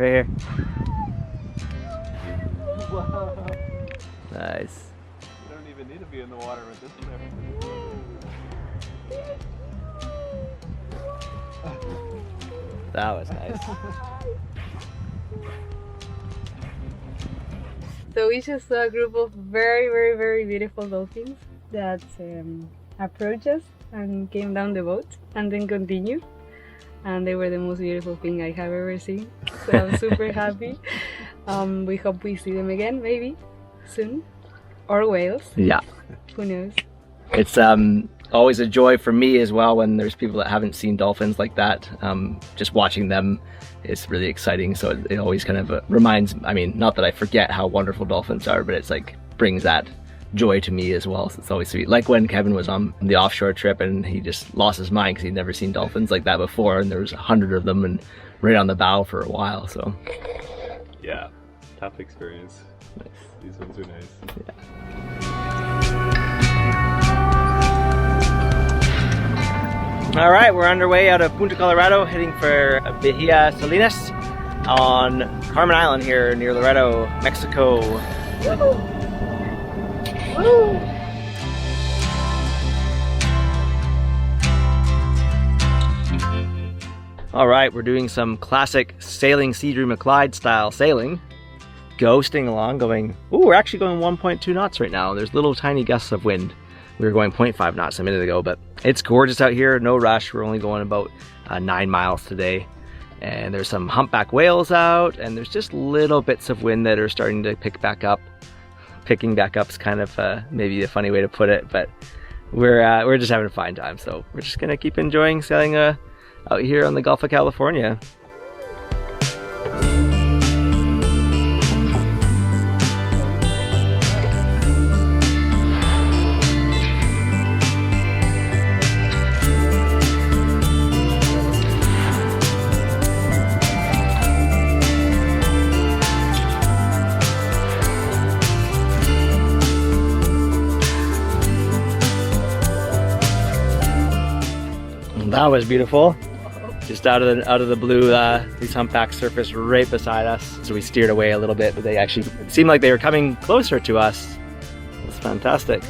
Right here. Wow. Nice. You don't even need to be in the water with this there. That was nice. So we just saw a group of very beautiful dolphins that approached us and came down the boat and then continued. And they were the most beautiful thing I have ever seen. So I'm super happy. We hope we see them again, maybe soon, or whales. Yeah. Who knows? It's always a joy for me as well when there's people that haven't seen dolphins like that. Just watching them is really exciting. So it always kind of reminds, I mean, not that I forget how wonderful dolphins are, but it's like brings that joy to me as well. So it's always sweet. Like when Kevin was on the offshore trip and he just lost his mind because he'd never seen dolphins like that before, and there was 100 of them and right on the bow for a while. So yeah, tough experience. nice. These ones are nice. Yeah. All right, we're underway out of Punta Colorado, heading for Bahia Salinas on Carmen Island here near Loreto, Mexico. Woo! Woo! All right, we're doing some classic sailing Seadream McClyde style sailing. Ghosting along, going, ooh, we're actually going 1.2 knots right now. There's little tiny gusts of wind. We were going 0.5 knots a minute ago, but it's gorgeous out here, no rush. We're only going about 9 miles today. And there's some humpback whales out, and there's just little bits of wind that are starting to pick back up. Picking back up is kind of maybe a funny way to put it, but we're just having a fine time. So we're just gonna keep enjoying sailing out here on the Gulf of California. That was beautiful. Just out of the blue, these humpbacks surfaced right beside us. So we steered away a little bit, but they actually seemed like they were coming closer to us. It was fantastic.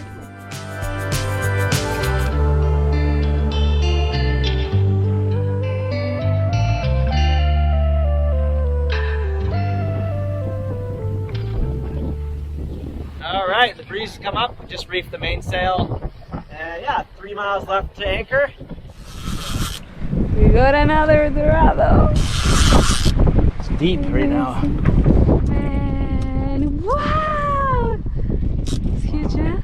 All right, the breeze has come up. We just reefed the mainsail. And yeah, 3 miles left to anchor. We got another Dorado. It's deep right now. And wow! It's huge, huh?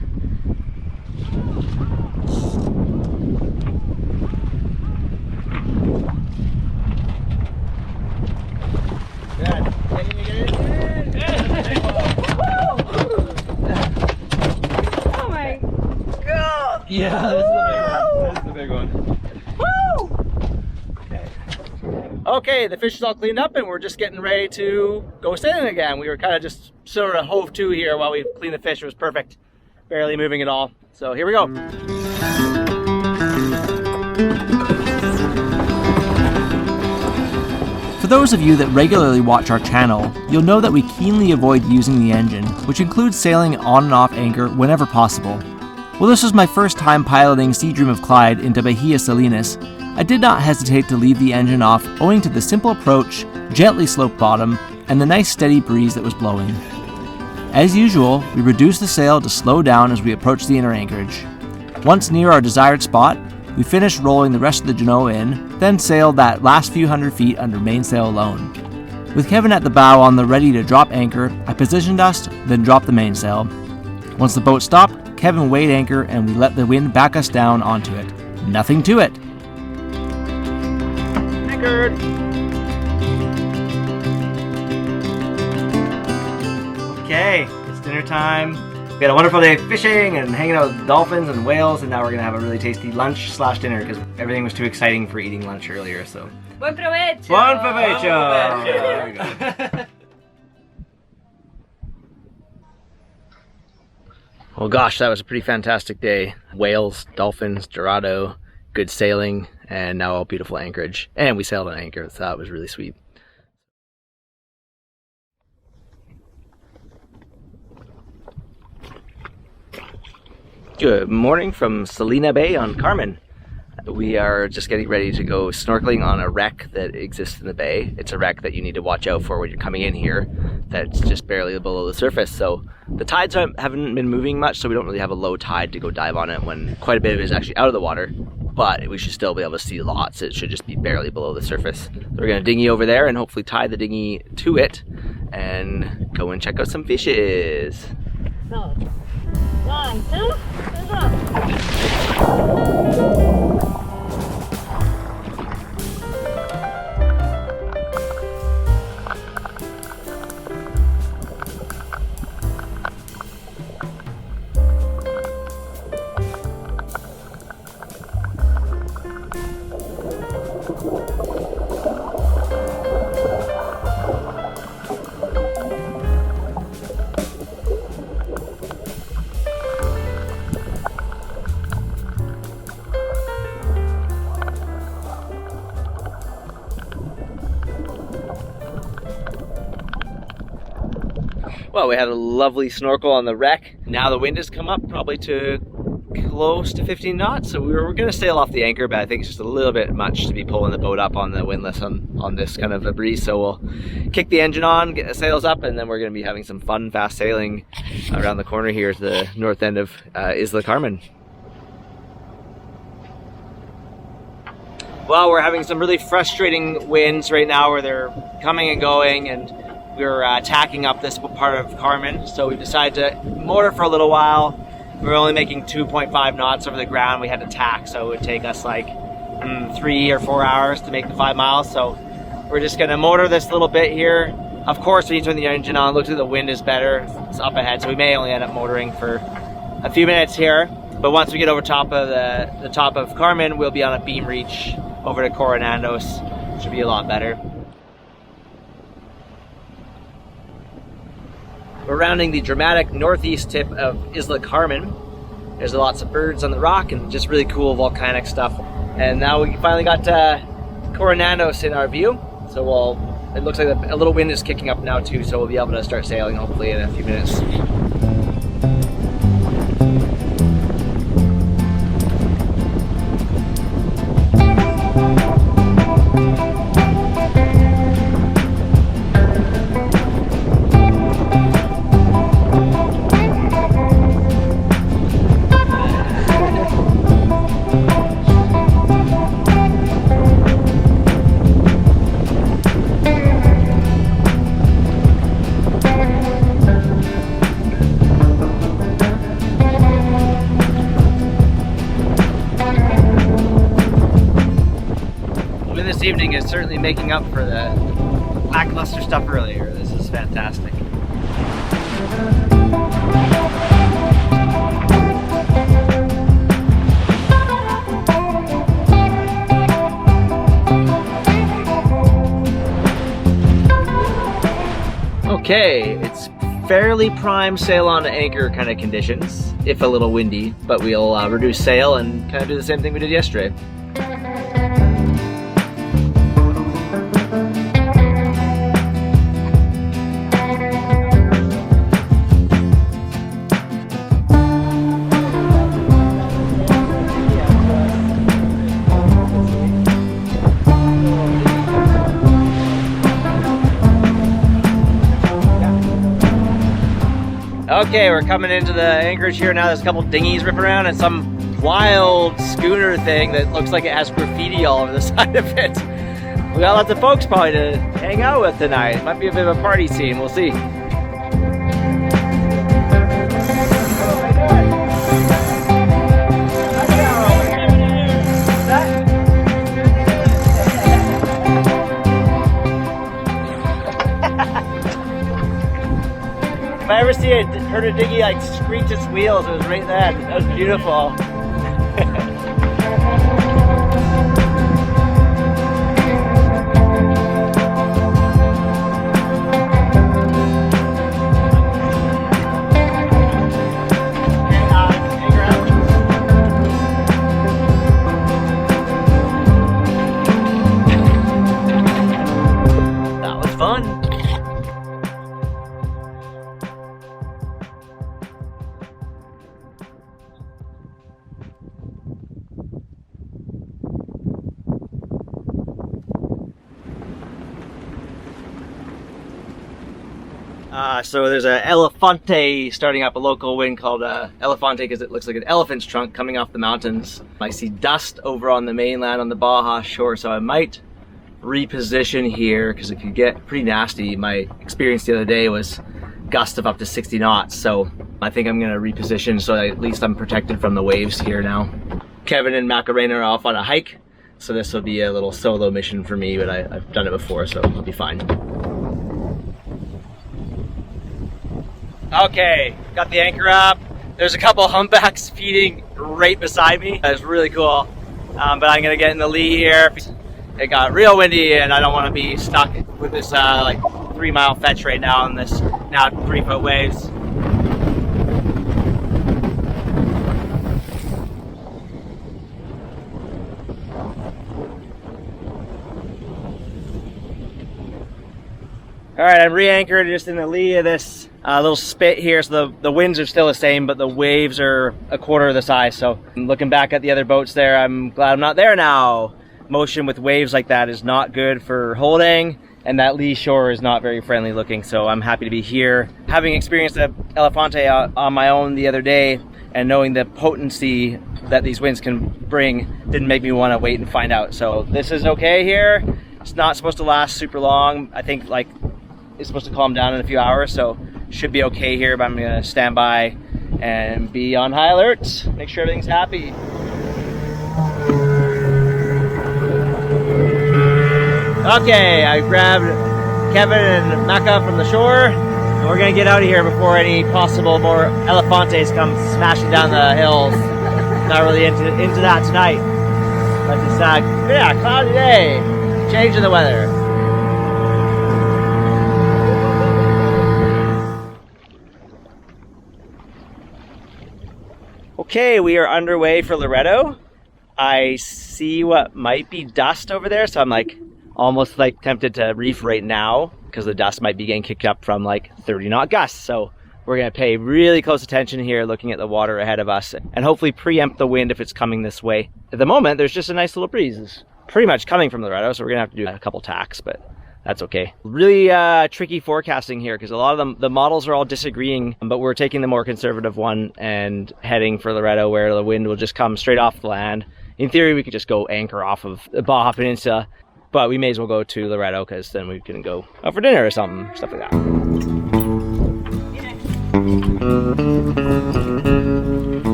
Good. Can you get it? Oh my god! Yeah, That's the big one. Woo! Okay, the fish is all cleaned up and we're just getting ready to go sailing again. We were kind of just sort of hove to here while we cleaned the fish. It was perfect. Barely moving at all. So here we go. For those of you that regularly watch our channel, you'll know that we keenly avoid using the engine, which includes sailing on and off anchor whenever possible. Well, this was my first time piloting Seadream of Clyde into Bahia Salinas. I did not hesitate to leave the engine off owing to the simple approach, gently sloped bottom, and the nice steady breeze that was blowing. As usual, we reduced the sail to slow down as we approached the inner anchorage. Once near our desired spot, we finished rolling the rest of the Genoa in, then sailed that last few hundred feet under mainsail alone. With Kevin at the bow on the ready to drop anchor, I positioned us, then dropped the mainsail. Once the boat stopped, Kevin weighed anchor and we let the wind back us down onto it. Nothing to it. Anchored. Okay, it's dinner time. We had a wonderful day fishing and hanging out with dolphins and whales, and now we're gonna have a really tasty lunch / dinner because everything was too exciting for eating lunch earlier. So, Buen provecho! bon provecho! Bon provecho. There we go. Well, gosh, that was a pretty fantastic day. Whales, dolphins, Dorado, good sailing, and now a beautiful anchorage. And we sailed on anchor, so that was really sweet. Good morning from Salina Bay on Carmen. We are just getting ready to go snorkeling on a wreck that exists in the bay. It's a wreck that you need to watch out for when you're coming in here, that's just barely below the surface. So the tides haven't been moving much, so we don't really have a low tide to go dive on it when quite a bit of it is actually out of the water. But we should still be able to see lots. It should just be barely below the surface. So we're gonna dinghy over there and hopefully tie the dinghy to it and go and check out some fishes. So, 1, 2, let's go. Well, we had a lovely snorkel on the wreck. Now the wind has come up probably to close to 15 knots, so we're going to sail off the anchor, but I think it's just a little bit much to be pulling the boat up on the windlass on this kind of a breeze, so we'll kick the engine on, get the sails up, and then we're going to be having some fun, fast sailing around the corner here to the north end of Isla Carmen. Well, we're having some really frustrating winds right now where they're coming and going, and we're tacking up this part of Carmen, so we decided to motor for a little while. We were only making 2.5 knots over the ground. We had to tack, so it would take us like 3 or 4 hours to make the 5 miles. So we're just gonna motor this little bit here. Of course, when you turn the engine on, looks like the wind is better. It's up ahead, so we may only end up motoring for a few minutes here. But once we get over top of the top of Carmen, we'll be on a beam reach over to Coronados. Should be a lot better. We're rounding the dramatic northeast tip of Isla Carmen. There's lots of birds on the rock and just really cool volcanic stuff. And now we finally got Coronados in our view. So it looks like a little wind is kicking up now too, so we'll be able to start sailing hopefully in a few minutes. This evening is certainly making up for the lackluster stuff earlier. This is fantastic. Okay, it's fairly prime sail on anchor kind of conditions, if a little windy, but we'll reduce sail and kind of do the same thing we did yesterday. Okay, we're coming into the anchorage here now. There's a couple dinghies ripping around and some wild schooner thing that looks like it has graffiti all over the side of it. We got lots of folks probably to hang out with tonight. It might be a bit of a party scene, we'll see. If I ever heard a dinghy like screech its wheels, it was right then. That was beautiful. That was fun. So there's a Elefante starting up, a local wind called Elefante because it looks like an elephant's trunk coming off the mountains. I see dust over on the mainland on the Baja shore, so I might reposition here because it could get pretty nasty. My experience the other day was gusts of up to 60 knots, so I think I'm gonna reposition so that at least I'm protected from the waves here now. Kevin and Maca are off on a hike, so this will be a little solo mission for me, but I've done it before, so it'll be fine. Okay, got the anchor up. There's a couple humpbacks feeding right beside me. That's really cool. But I'm gonna get in the lee here. It got real windy and I don't wanna be stuck with this like 3-mile fetch right now on this now 3-foot waves. All right, I'm re-anchored just in the lee of this little spit here. So the winds are still the same, but the waves are a quarter of the size. So I'm looking back at the other boats there. I'm glad I'm not there now. Motion with waves like that is not good for holding, and that lee shore is not very friendly looking. So I'm happy to be here. Having experienced the Elefante on my own the other day, and knowing the potency that these winds can bring didn't make me want to wait and find out. So this is okay here. It's not supposed to last super long. I think like it's supposed to calm down in a few hours, so should be okay here, but I'm gonna stand by and be on high alert, make sure everything's happy. Okay, I grabbed Kevin and Maca from the shore, and we're gonna get out of here before any possible more Elefantes come smashing down the hills. Not really into that tonight, but it's yeah, cloudy day, change in the weather. Okay, we are underway for Loreto. I see what might be dust over there, so I'm like almost like tempted to reef right now because the dust might be getting kicked up from like 30-knot gusts. So we're gonna pay really close attention here, looking at the water ahead of us, and hopefully preempt the wind if it's coming this way. At the moment, there's just a nice little breeze. It's pretty much coming from Loreto, so we're gonna have to do a couple tacks, but that's okay. Really tricky forecasting here because a lot of the models are all disagreeing, but we're taking the more conservative one and heading for Loreto where the wind will just come straight off the land. In theory, we could just go anchor off of the Baja Peninsula, but we may as well go to Loreto because then we can go out for dinner or something, stuff like that.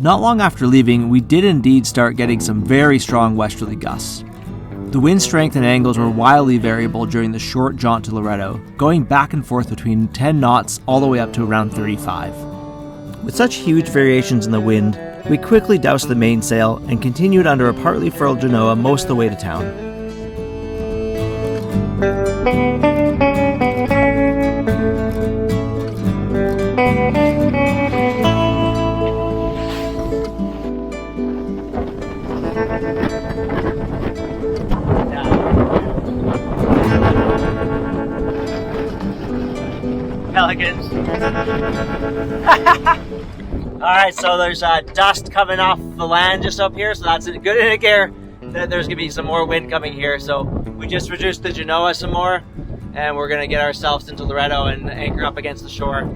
Not long after leaving, we did indeed start getting some very strong westerly gusts. The wind strength and angles were wildly variable during the short jaunt to Loreto, going back and forth between 10 knots all the way up to around 35. With such huge variations in the wind, we quickly doused the mainsail and continued under a partly furled genoa most of the way to town. Pelicans. Alright, so there's dust coming off the land just up here, so that's a good indicator that there's gonna be some more wind coming here. So we just reduced the genoa some more, and we're gonna get ourselves into Loreto and anchor up against the shore.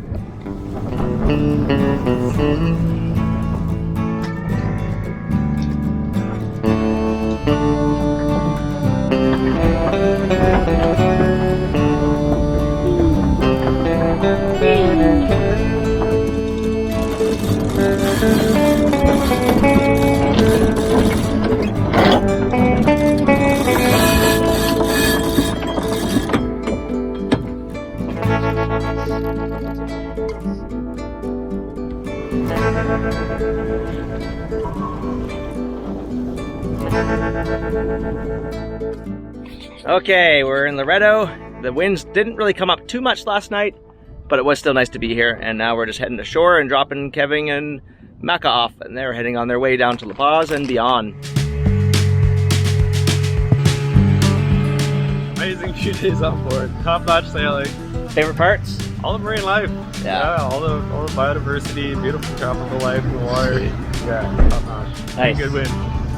Okay, we're in Loreto. The winds didn't really come up too much last night, but it was still nice to be here. And now we're just heading to shore and dropping Kevin and Maca off, and they're heading on their way down to La Paz and beyond. Amazing few days on board. Top-notch sailing. Favorite parts? All the marine life. Yeah. All the biodiversity, beautiful tropical life in the water. Yeah, top-notch. Nice. Good wind.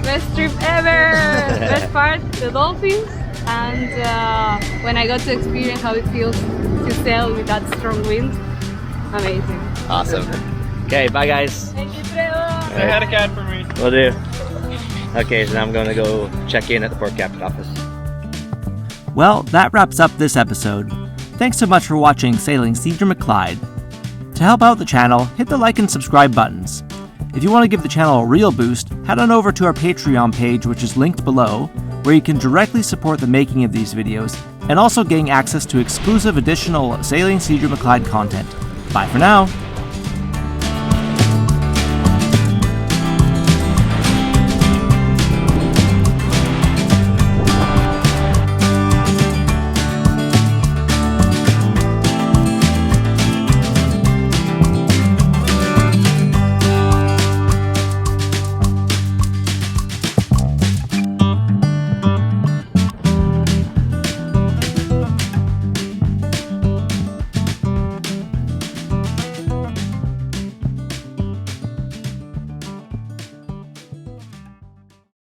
Best trip ever! Best part, the dolphins And when I got to experience how it feels to sail with that strong wind, amazing. Awesome. Okay, bye guys. Thank you, Trevor. Say hi to Cat for me. Will do. Okay, so now I'm going to go check in at the port captain office. Well, that wraps up this episode. Thanks so much for watching Sailing Seadra McClyde. To help out the channel, hit the like and subscribe buttons. If you want to give the channel a real boost, head on over to our Patreon page, which is linked below, where you can directly support the making of these videos and also gain access to exclusive additional Sailing Seadra McClyde content. Bye for now!